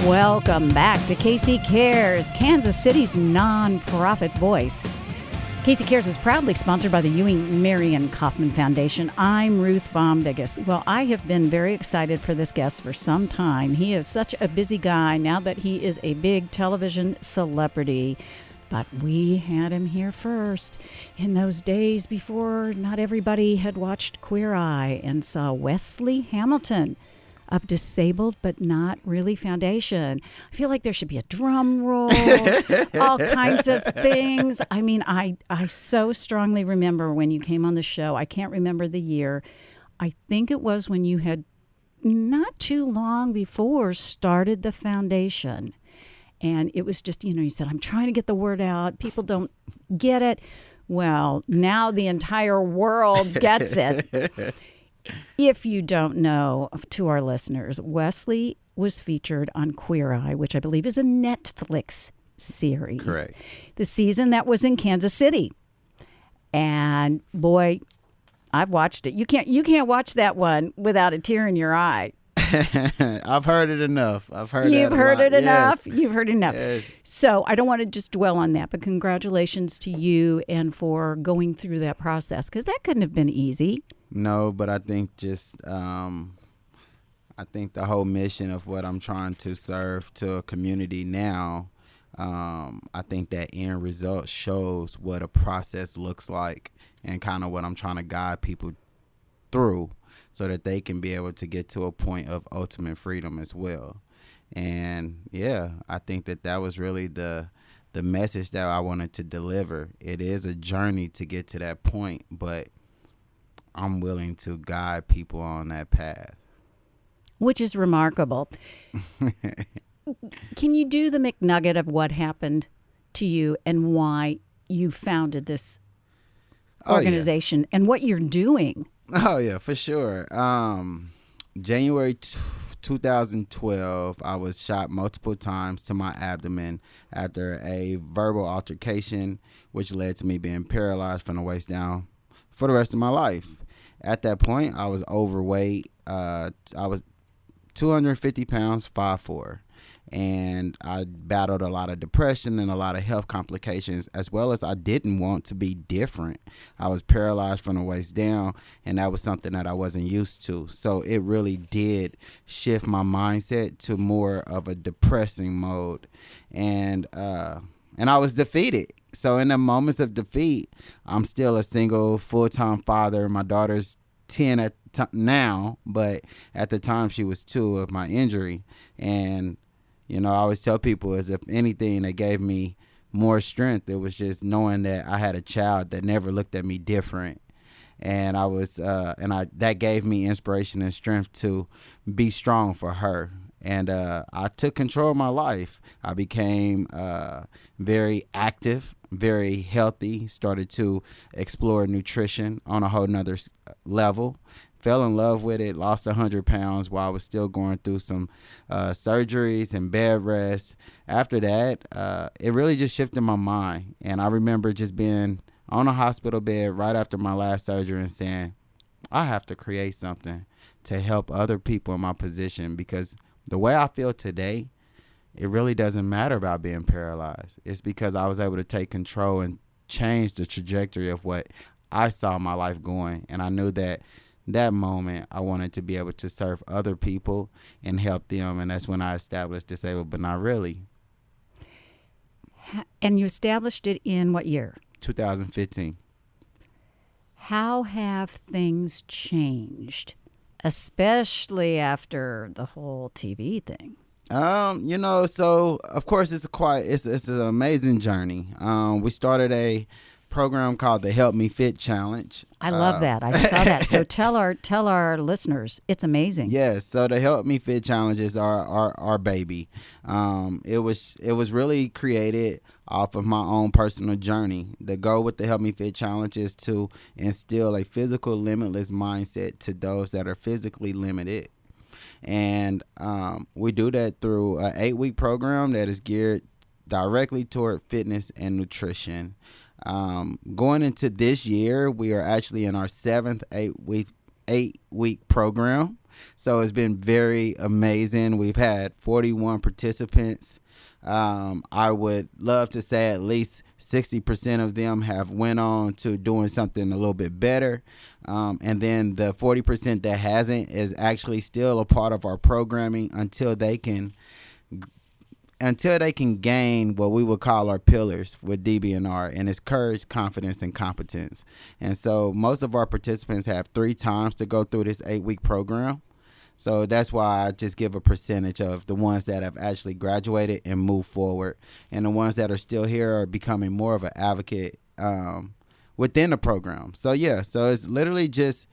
Welcome back to Casey Cares, Kansas City's nonprofit voice. Casey Cares is proudly sponsored by the Ewing Marion Kauffman Foundation. I'm Ruth Bombigus. Well, I have been very excited for this guest for some time. He is such a busy guy now that he is a big television celebrity. But we had him here first in those days before not everybody had watched Queer Eye and saw Wesley Hamilton of Disabled But Not Really Foundation. I feel like there should be a drum roll, all kinds of things. I mean, I so strongly remember when you came on the show. I can't remember the year. I think it was when you had not too long before started the foundation. And it was just, you said, I'm trying to get the word out. People don't get it. Well, now the entire world gets it. If you don't know, to our listeners, Wesley was featured on Queer Eye, which I believe is a Netflix series. Correct. The season that was in Kansas City. And boy, I've watched it. You can't watch that one without a tear in your eye. I've heard it enough. You've heard it enough. Yes. You've heard enough. Yes. So I don't want to just dwell on that, but congratulations to you and for going through that process, because that couldn't have been easy. No, but I think just I think the whole mission of what I'm trying to serve to a community now, I think that end result shows what a process looks like and kind of what I'm trying to guide people through so that they can be able to get to a point of ultimate freedom as well. And yeah, I think that was really the message that I wanted to deliver. It is a journey to get to that point, but I'm willing to guide people on that path. Which is remarkable. Can you do the McNugget of what happened to you and why you founded this organization and what you're doing? Oh, yeah, for sure. January 2012, I was shot multiple times to my abdomen after a verbal altercation, which led to me being paralyzed from the waist down for the rest of my life. At that point, I was overweight. I was 250 pounds, 5'4". And I battled a lot of depression and a lot of health complications, as well as I didn't want to be different. I was paralyzed from the waist down, and that was something that I wasn't used to. So it really did shift my mindset to more of a depressing mode. And I was defeated. So in the moments of defeat, I'm still a single full-time father. My daughter's 10 now, but at the time she was 2 of my injury. And I always tell people, as if anything that gave me more strength, it was just knowing that I had a child that never looked at me different. And that gave me inspiration and strength to be strong for her. And I took control of my life. I became very active, very healthy, started to explore nutrition on a whole nother level. Fell in love with it, lost 100 pounds while I was still going through some surgeries and bed rest. After that, it really just shifted my mind. And I remember just being on a hospital bed right after my last surgery and saying, I have to create something to help other people in my position, because the way I feel today, it really doesn't matter about being paralyzed. It's because I was able to take control and change the trajectory of what I saw my life going. And I knew that moment I wanted to be able to serve other people and help them. And that's when I established Disabled But Not Really. And you established it in what year? 2015. How have things changed, especially after the whole TV thing? So of course it's an amazing journey. We started a program called the Help Me Fit Challenge. I love that. I saw that. So tell our listeners, it's amazing. Yes. So the Help Me Fit Challenge is our baby. It was really created off of my own personal journey. The goal with the Help Me Fit Challenge is to instill a physical limitless mindset to those that are physically limited. And we do that through an 8-week program that is geared directly toward fitness and nutrition. Going into this year, we are actually in our 7th 8-week program. So it's been very amazing. We've had 41 participants. I would love to say at least 60% of them have went on to doing something a little bit better. And then the 40% that hasn't is actually still a part of our programming until they can gain what we would call our pillars with DBNR, and it's courage, confidence, and competence. And so most of our participants have 3 times to go through this 8-week program. So that's why I just give a percentage of the ones that have actually graduated and moved forward. And the ones that are still here are becoming more of an advocate within the program. So so it's literally just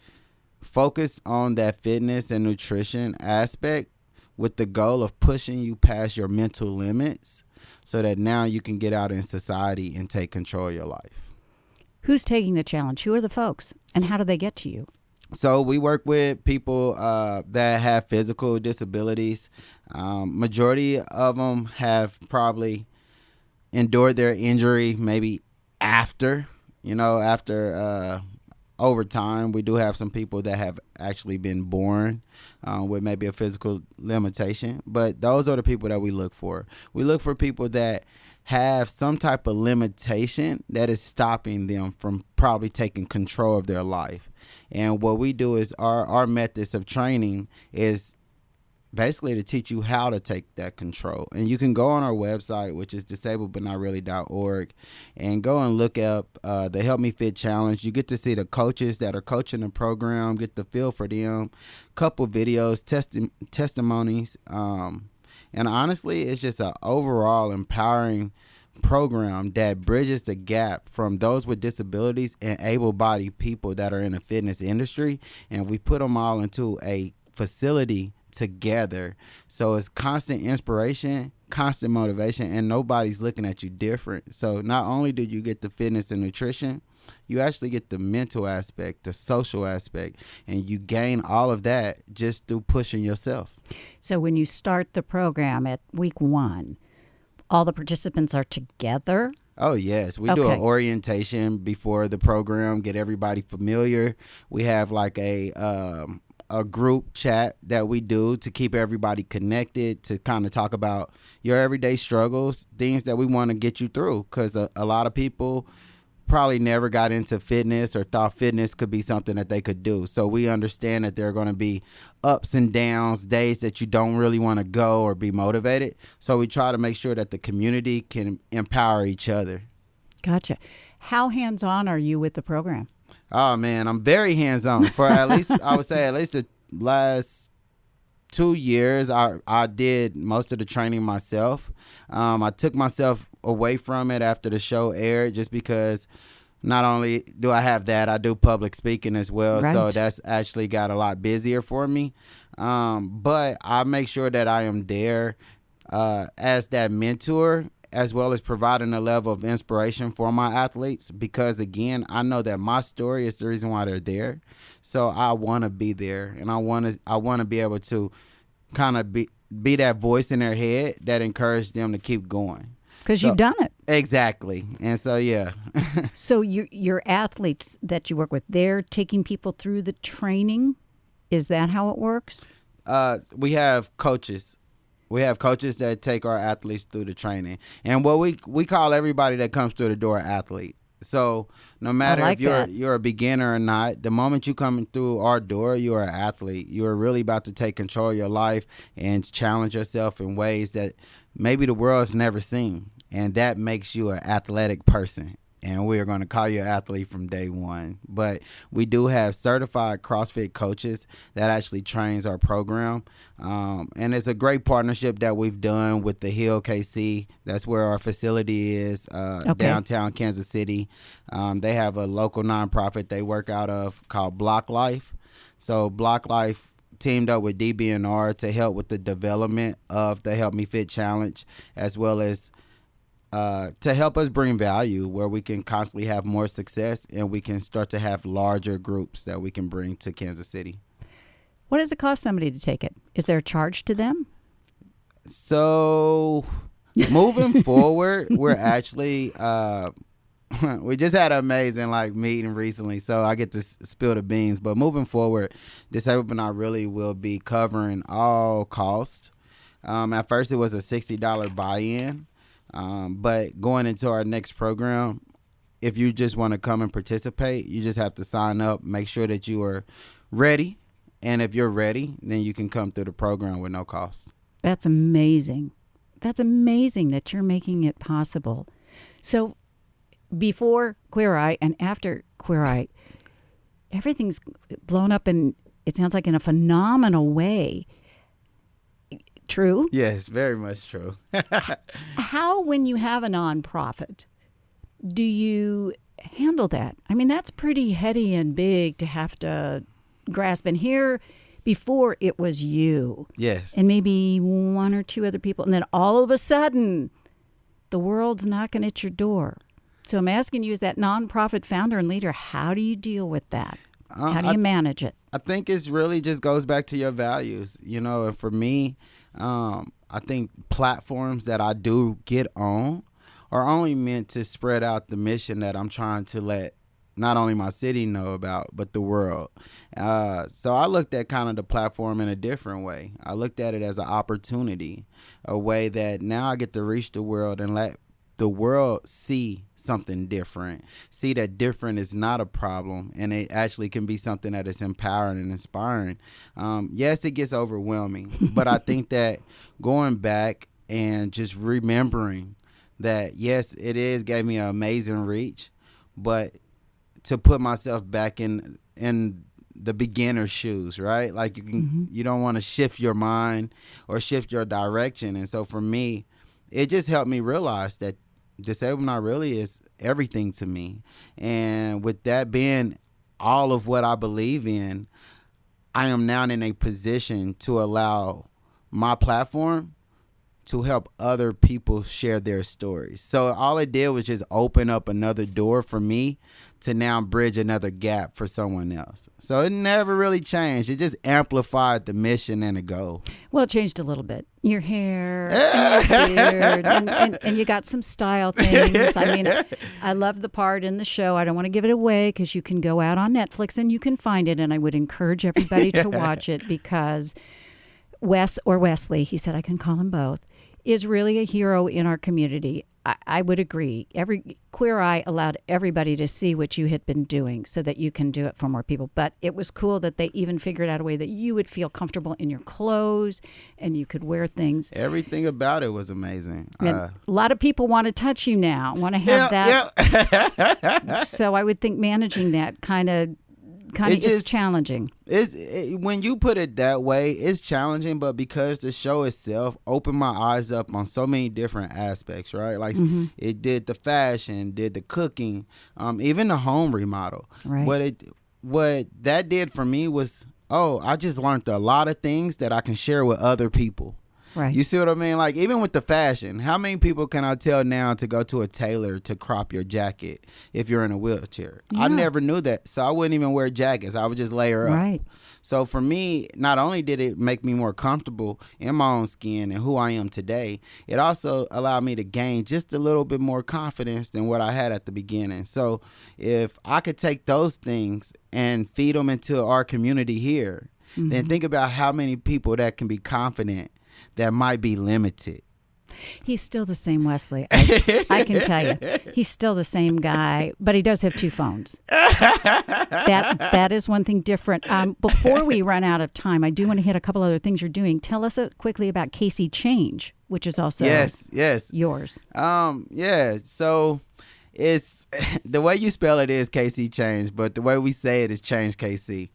focused on that fitness and nutrition aspect with the goal of pushing you past your mental limits so that now you can get out in society and take control of your life. Who's taking the challenge? Who are the folks? And how do they get to you? So we work with people that have physical disabilities. Majority of them have probably endured their injury maybe after over time. We do have some people that have actually been born with maybe a physical limitation, but those are the people that we look for. We look for people that have some type of limitation that is stopping them from probably taking control of their life. And what we do is our methods of training is basically to teach you how to take that control. And you can go on our website, which is disabledbutnotreally.org, and go and look up the Help Me Fit Challenge. You get to see the coaches that are coaching the program, get the feel for them, couple videos, testimonies. And honestly, it's just an overall empowering program that bridges the gap from those with disabilities and able-bodied people that are in the fitness industry. And we put them all into a facility together. So it's constant inspiration, constant motivation, and nobody's looking at you different. So not only do you get the fitness and nutrition, you actually get the mental aspect, the social aspect, and you gain all of that just through pushing yourself. So when you start the program at week 1, all the participants are together? Oh, yes. We do an orientation before the program, get everybody familiar. We have like a group chat that we do to keep everybody connected, to kind of talk about your everyday struggles, things that we want to get you through, because a lot of people probably never got into fitness or thought fitness could be something that they could do. So we understand that there are going to be ups and downs, days that you don't really want to go or be motivated. So we try to make sure that the community can empower each other. Gotcha. How hands-on are you with the program? Oh, man, I'm very hands-on. For at least, I would say at least the last 2 years, I did most of the training myself. I took myself away from it after the show aired just because not only do I have that, I do public speaking as well. Right. So that's actually got a lot busier for me. But I make sure that I am there as that mentor, as well as providing a level of inspiration for my athletes, because again, I know that my story is the reason why they're there. So I want to be there, and I want to be able to kind of be that voice in their head that encourages them to keep going. Because you've done it. Exactly. And so, yeah. So your athletes that you work with, they're taking people through the training? Is that how it works? We have coaches. We have coaches that take our athletes through the training. And what we call everybody that comes through the door athlete. So no matter if you're a beginner or not, the moment you come through our door, you're an athlete. You're really about to take control of your life and challenge yourself in ways that maybe the world's never seen. And that makes you an athletic person. And we're going to call you an athlete from day one. But we do have certified CrossFit coaches that actually trains our program. And it's a great partnership that we've done with the Hill KC. That's where our facility is, downtown Kansas City. They have a local nonprofit they work out of called Block Life. So Block Life teamed up with DBNR to help with the development of the Help Me Fit Challenge, as well as to help us bring value where we can constantly have more success and we can start to have larger groups that we can bring to Kansas City. What does it cost somebody to take it? Is there a charge to them? So moving forward, we're actually we just had an amazing meeting recently, so I get to spill the beans. But moving forward, Disabled Not Really will be covering all costs. At first, it was a $60 buy-in, but going into our next program, if you just want to come and participate, you just have to sign up, make sure that you are ready, and if you're ready, then you can come through the program with no cost. That's amazing. That's amazing that you're making it possible. So before Queer Eye and after Queer Eye, everything's blown up, and it sounds like in a phenomenal way. True? Yes, very much true. How, when you have a nonprofit, do you handle that? I mean, that's pretty heady and big to have to grasp. And here, before it was you. Yes. And maybe one or two other people. And then all of a sudden, the world's knocking at your door. So I'm asking you, as that nonprofit founder and leader, how do you deal with that? How do you manage it? I think it's really just goes back to your values. And for me, I think platforms that I do get on are only meant to spread out the mission that I'm trying to let not only my city know about, but the world. So I looked at kind of the platform in a different way. I looked at it as an opportunity, a way that now I get to reach the world and let the world see something different, see that different is not a problem, and it actually can be something that is empowering and inspiring. Yes, it gets overwhelming, but I think that going back and just remembering that, yes, it is gave me an amazing reach, but to put myself back in the beginner's shoes, right? Like you don't want to shift your mind or shift your direction. And so for me, it just helped me realize that Disabled Not Really is everything to me. And with that being all of what I believe in, I am now in a position to allow my platform to help other people share their stories. So all it did was just open up another door for me to now bridge another gap for someone else. So it never really changed. It just amplified the mission and the goal. Well, it changed a little bit. Your hair, and your beard, and you got some style things. I mean, I love the part in the show. I don't want to give it away because you can go out on Netflix and you can find it. And I would encourage everybody to watch it because Wes, or Wesley, he said I can call him both, is really a hero in our community. I would agree. Every Queer Eye allowed everybody to see what you had been doing so that you can do it for more people. But it was cool that they even figured out a way that you would feel comfortable in your clothes and you could wear things. Everything about it was amazing. A lot of people want to touch you now, want to have that. Yeah. So I would think managing that kind of is challenging. When you put it that way, it's challenging, but because the show itself opened my eyes up on so many different aspects, right? Like it did the fashion, did the cooking, even the home remodel. Right. What that did for me was, I just learned a lot of things that I can share with other people. Right. You see what I mean? Like, even with the fashion, how many people can I tell now to go to a tailor to crop your jacket if you're in a wheelchair? Yeah. I never knew that, so I wouldn't even wear jackets. I would just layer up. Right. So for me, not only did it make me more comfortable in my own skin and who I am today, it also allowed me to gain just a little bit more confidence than what I had at the beginning. So if I could take those things and feed them into our community here, then think about how many people that can be confident that might be limited. He's still the same Wesley. I can tell you. He's still the same guy, but he does have two phones. That is one thing different. Before we run out of time, I do want to hit a couple other things you're doing. Tell us quickly about Casey Change, which is also yours. So it's the way you spell it is KC Change, but the way we say it is Change KC.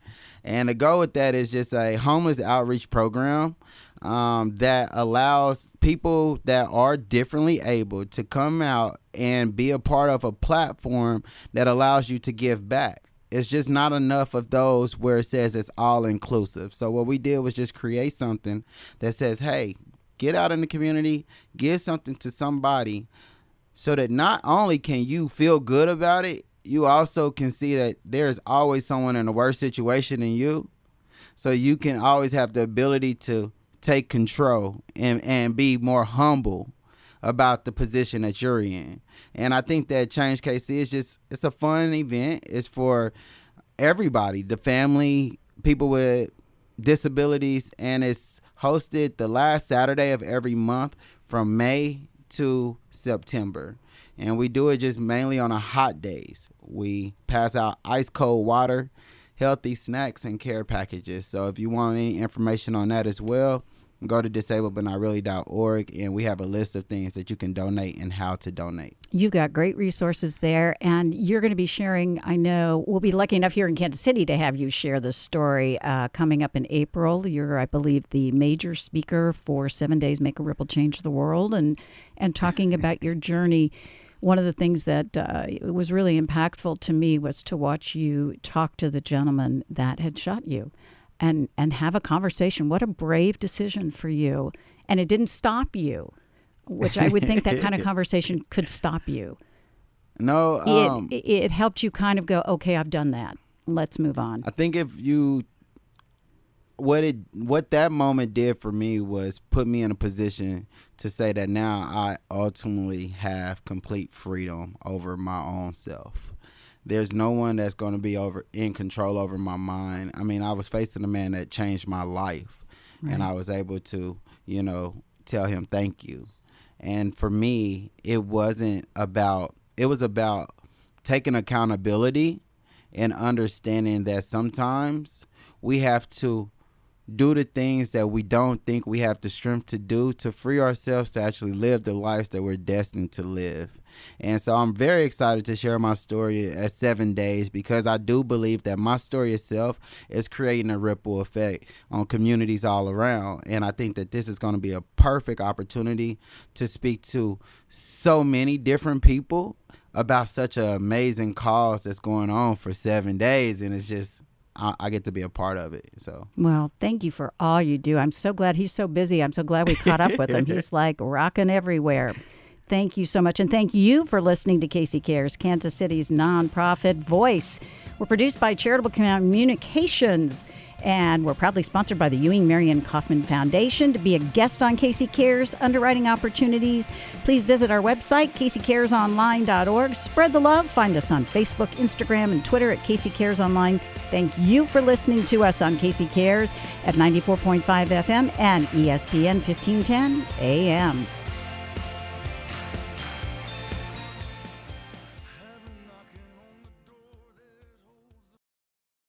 And the goal with that is just a homeless outreach program that allows people that are differently able to come out and be a part of a platform that allows you to give back. It's just not enough of those where it says it's all inclusive. So what we did was just create something that says, hey, get out in the community, give something to somebody so that not only can you feel good about it, you also can see that there's always someone in a worse situation than you. So you can always have the ability to take control and be more humble about the position that you're in. And I think that Change KC is just, it's a fun event. It's for everybody, the family, people with disabilities, and it's hosted the last Saturday of every month from May to September. And we do it just mainly on the hot days. We pass out ice cold water, healthy snacks, and care packages. So if you want any information on that as well, go to disabledbutnotreally.org, and we have a list of things that you can donate and how to donate. You've got great resources there, and you're going to be sharing, I know, we'll be lucky enough here in Kansas City to have you share this story coming up in April. You're, I believe, the major speaker for 7 Days Make a Ripple Change the World, and talking about your journey. One of the things that was really impactful to me was to watch you talk to the gentleman that had shot you. And have a conversation. What a brave decision for you. And it didn't stop you, which I would think that kind of conversation could stop you. No. It helped you kind of go, okay, I've done that. Let's move on. I think what that moment did for me was put me in a position to say that now I ultimately have complete freedom over my own self. There's no one that's going to be in control over my mind. I mean, I was facing a man that changed my life, right. And I was able to, tell him thank you. And for me, it was about taking accountability and understanding that sometimes we have to do the things that we don't think we have the strength to do to free ourselves to actually live the lives that we're destined to live. And so I'm very excited to share my story at 7 days, because I do believe that my story itself is creating a ripple effect on communities all around. And I think that this is going to be a perfect opportunity to speak to so many different people about such an amazing cause that's going on for 7 days. And it's just, I get to be a part of it. So, well, thank you for all you do. I'm so glad he's so busy. I'm so glad we caught up with him. He's like rocking everywhere. Thank you so much. And thank you for listening to Casey Cares, Kansas City's nonprofit voice. We're produced by Charitable Communications, and we're proudly sponsored by the Ewing Marion Kaufman Foundation. To be a guest on Casey Cares Underwriting Opportunities, please visit our website, caseycaresonline.org. Spread the love. Find us on Facebook, Instagram, and Twitter at Casey Cares Online. Thank you for listening to us on Casey Cares at 94.5 FM and ESPN 1510 AM.